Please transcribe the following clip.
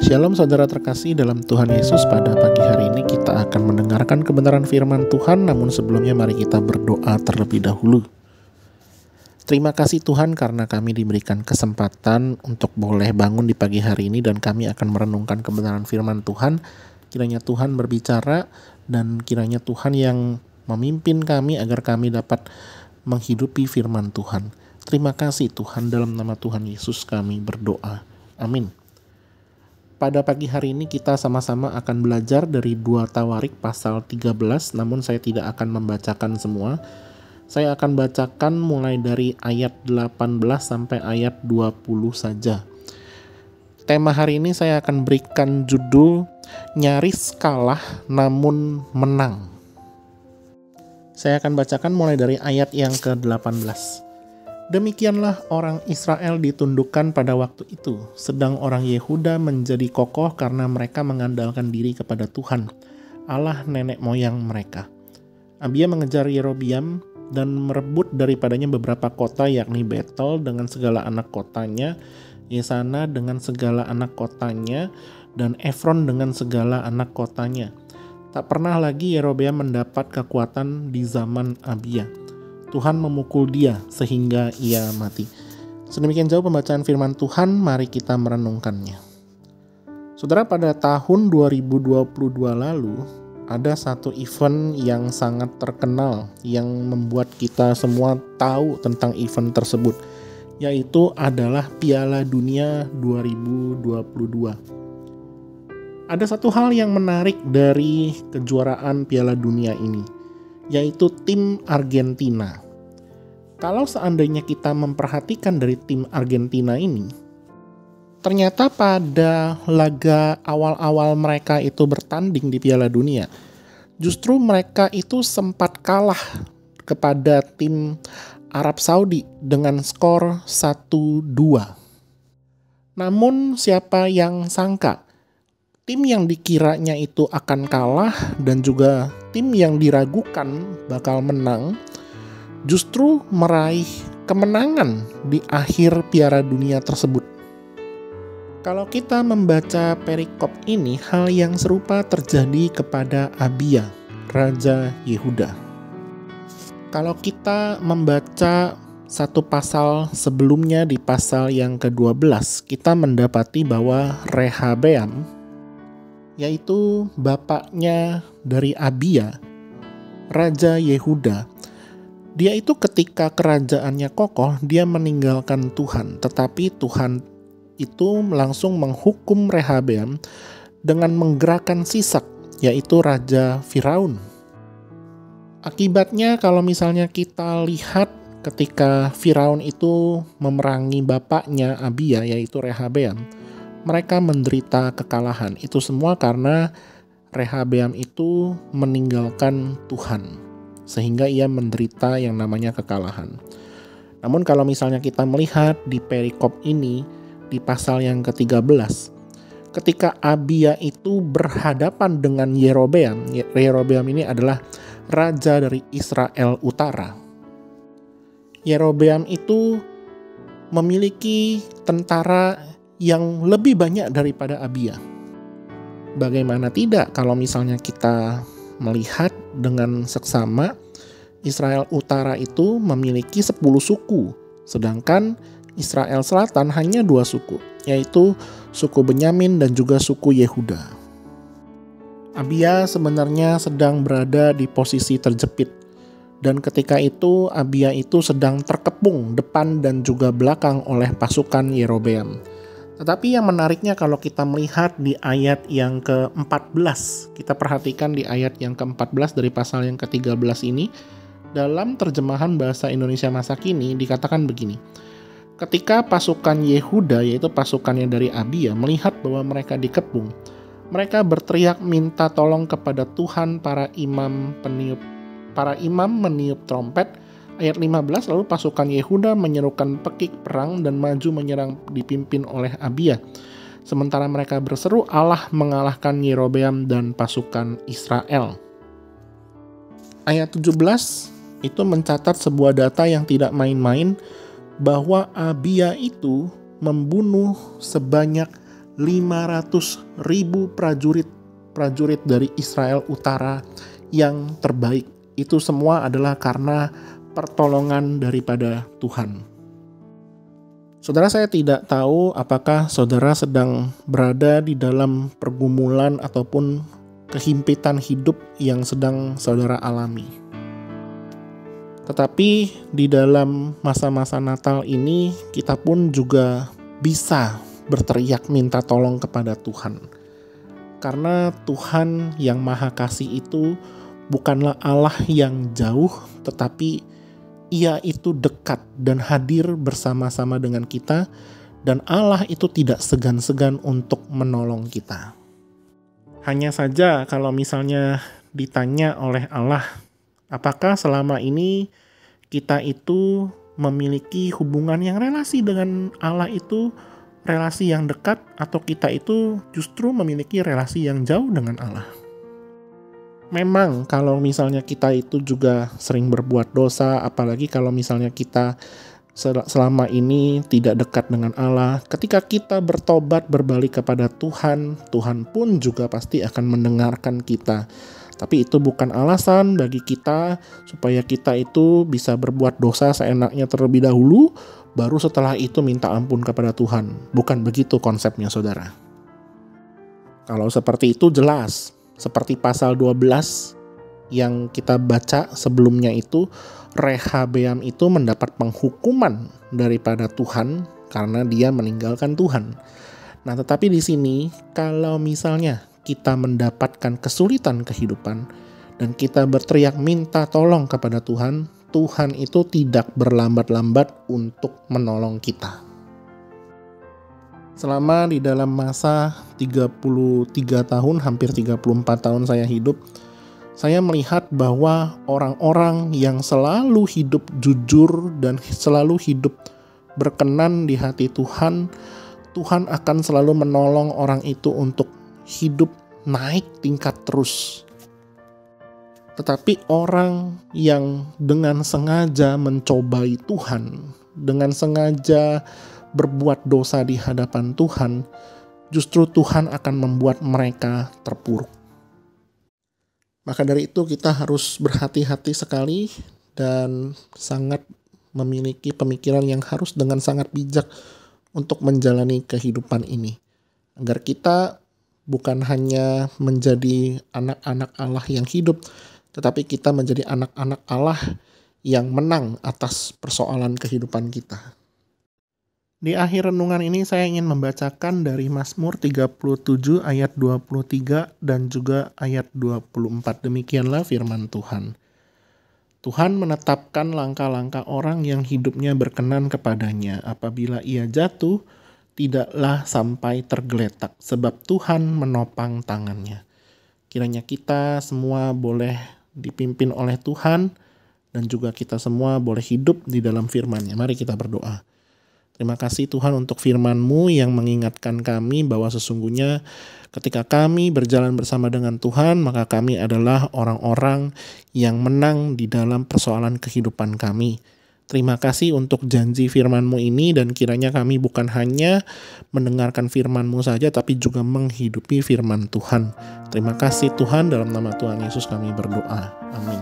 Shalom saudara terkasih dalam Tuhan Yesus. Pada pagi hari ini kita akan mendengarkan kebenaran firman Tuhan. Namun sebelumnya mari kita berdoa terlebih dahulu. Terima kasih Tuhan karena kami diberikan kesempatan untuk boleh bangun di pagi hari ini, dan kami akan merenungkan kebenaran firman Tuhan. Kiranya Tuhan berbicara dan kiranya Tuhan yang memimpin kami agar kami dapat menghidupi firman Tuhan. Terima kasih Tuhan, dalam nama Tuhan Yesus kami berdoa. Amin. Pada pagi hari ini kita sama-sama akan belajar dari 2 Tawarik pasal 13, namun saya tidak akan membacakan semua. Saya akan bacakan mulai dari ayat 18 sampai ayat 20 saja. Tema hari ini saya akan berikan judul Nyaris Kalah Namun Menang. Saya akan bacakan mulai dari ayat yang ke-18. Demikianlah orang Israel ditundukkan pada waktu itu, sedang orang Yehuda menjadi kokoh karena mereka mengandalkan diri kepada Tuhan, Allah nenek moyang mereka. Abia mengejar Yerobeam dan merebut daripadanya beberapa kota, yakni Betel dengan segala anak kotanya, Yesana dengan segala anak kotanya, dan Efron dengan segala anak kotanya. Tak pernah lagi Yerobeam mendapat kekuatan di zaman Abia. Tuhan memukul dia sehingga ia mati. Sedemikian jauh pembacaan firman Tuhan, mari kita merenungkannya. Saudara, pada tahun 2022 lalu, ada satu event yang sangat terkenal yang membuat kita semua tahu tentang event tersebut, yaitu adalah Piala Dunia 2022. Ada satu hal yang menarik dari kejuaraan Piala Dunia ini, yaitu tim Argentina. Kalau seandainya kita memperhatikan dari tim Argentina ini, ternyata pada laga awal-awal mereka itu bertanding di Piala Dunia, justru mereka itu sempat kalah kepada tim Arab Saudi dengan skor 1-2. Namun siapa yang sangka, tim yang dikiranya itu akan kalah dan juga tim yang diragukan bakal menang, justru meraih kemenangan di akhir Piala Dunia tersebut. Kalau kita membaca perikop ini, hal yang serupa terjadi kepada Abia, Raja Yehuda. Kalau kita membaca satu pasal sebelumnya, di pasal yang ke-12, kita mendapati bahwa Rehabeam, yaitu bapaknya dari Abia, Raja Yehuda, dia itu ketika kerajaannya kokoh, dia meninggalkan Tuhan. Tetapi Tuhan itu langsung menghukum Rehabeam dengan menggerakkan Sisak, yaitu Raja Firaun. Akibatnya kalau misalnya kita lihat ketika Firaun itu memerangi bapaknya Abia, yaitu Rehabeam, mereka menderita kekalahan. Itu semua karena Rehabeam itu meninggalkan Tuhan, sehingga ia menderita yang namanya kekalahan. Namun kalau misalnya kita melihat di perikop ini, di pasal yang ke-13, ketika Abia itu berhadapan dengan Yerobeam, Yerobeam ini adalah raja dari Israel Utara. Yerobeam itu memiliki tentara yang lebih banyak daripada Abia. Bagaimana tidak kalau misalnya kita melihat dengan seksama, Israel Utara itu memiliki 10 suku, sedangkan Israel Selatan hanya 2 suku, yaitu suku Benyamin dan juga suku Yehuda. Abia sebenarnya sedang berada di posisi terjepit, dan ketika itu Abia itu sedang terkepung depan dan juga belakang oleh pasukan Yerobeam. Tetapi yang menariknya kalau kita melihat di ayat yang ke-14, kita perhatikan di ayat yang ke-14 dari pasal yang ke-13 ini, dalam terjemahan bahasa Indonesia masa kini dikatakan begini. Ketika pasukan Yehuda, yaitu pasukannya dari Abia, melihat bahwa mereka dikepung, mereka berteriak minta tolong kepada Tuhan. Para imam meniup trompet. Ayat 15, lalu pasukan Yehuda menyerukan pekik perang dan maju menyerang dipimpin oleh Abia. Sementara mereka berseru, Allah mengalahkan Yerobeam dan pasukan Israel. Ayat 17, itu mencatat sebuah data yang tidak main-main bahwa Abia itu membunuh sebanyak 500.000 prajurit dari Israel Utara yang terbaik. Itu semua adalah karena pertolongan daripada Tuhan. Saudara, saya tidak tahu apakah saudara sedang berada di dalam pergumulan ataupun kehimpitan hidup yang sedang saudara alami. Tetapi di dalam masa-masa Natal ini kita pun juga bisa berteriak minta tolong kepada Tuhan. Karena Tuhan yang Maha Kasih itu bukanlah Allah yang jauh, tetapi Ia itu dekat dan hadir bersama-sama dengan kita, dan Allah itu tidak segan-segan untuk menolong kita. Hanya saja kalau misalnya ditanya oleh Allah, apakah selama ini kita itu memiliki hubungan yang relasi dengan Allah itu relasi yang dekat, atau kita itu justru memiliki relasi yang jauh dengan Allah? Memang kalau misalnya kita itu juga sering berbuat dosa, apalagi kalau misalnya kita selama ini tidak dekat dengan Allah, ketika kita bertobat berbalik kepada Tuhan, Tuhan pun juga pasti akan mendengarkan kita. Tapi itu bukan alasan bagi kita supaya kita itu bisa berbuat dosa seenaknya terlebih dahulu, baru setelah itu minta ampun kepada Tuhan. Bukan begitu konsepnya, saudara. Kalau seperti itu jelas. Seperti pasal 12 yang kita baca sebelumnya itu, Rehabeam itu mendapat penghukuman daripada Tuhan karena dia meninggalkan Tuhan. Nah, tetapi di sini kalau misalnya kita mendapatkan kesulitan kehidupan dan kita berteriak minta tolong kepada Tuhan, Tuhan itu tidak berlambat-lambat untuk menolong kita. Selama di dalam masa 33 tahun, hampir 34 tahun saya hidup, saya melihat bahwa orang-orang yang selalu hidup jujur dan selalu hidup berkenan di hati Tuhan, Tuhan akan selalu menolong orang itu untuk hidup naik tingkat terus. Tetapi orang yang dengan sengaja mencobai Tuhan, dengan sengaja berbuat dosa di hadapan Tuhan, justru Tuhan akan membuat mereka terpuruk. Maka dari itu kita harus berhati-hati sekali dan sangat memiliki pemikiran yang harus dengan sangat bijak untuk menjalani kehidupan ini. Agar kita bukan hanya menjadi anak-anak Allah yang hidup, tetapi kita menjadi anak-anak Allah yang menang atas persoalan kehidupan kita. Di akhir renungan ini saya ingin membacakan dari Mazmur 37 ayat 23 dan juga ayat 24. Demikianlah firman Tuhan. Tuhan menetapkan langkah-langkah orang yang hidupnya berkenan kepadanya. Apabila ia jatuh, tidaklah sampai tergeletak, sebab Tuhan menopang tangannya. Kiranya kita semua boleh dipimpin oleh Tuhan, dan juga kita semua boleh hidup di dalam firman-Nya. Mari kita berdoa. Terima kasih Tuhan untuk firman-Mu yang mengingatkan kami bahwa sesungguhnya ketika kami berjalan bersama dengan Tuhan, maka kami adalah orang-orang yang menang di dalam persoalan kehidupan kami. Terima kasih untuk janji firman-Mu ini, dan kiranya kami bukan hanya mendengarkan firman-Mu saja, tapi juga menghidupi firman Tuhan. Terima kasih Tuhan, dalam nama Tuhan Yesus kami berdoa. Amin.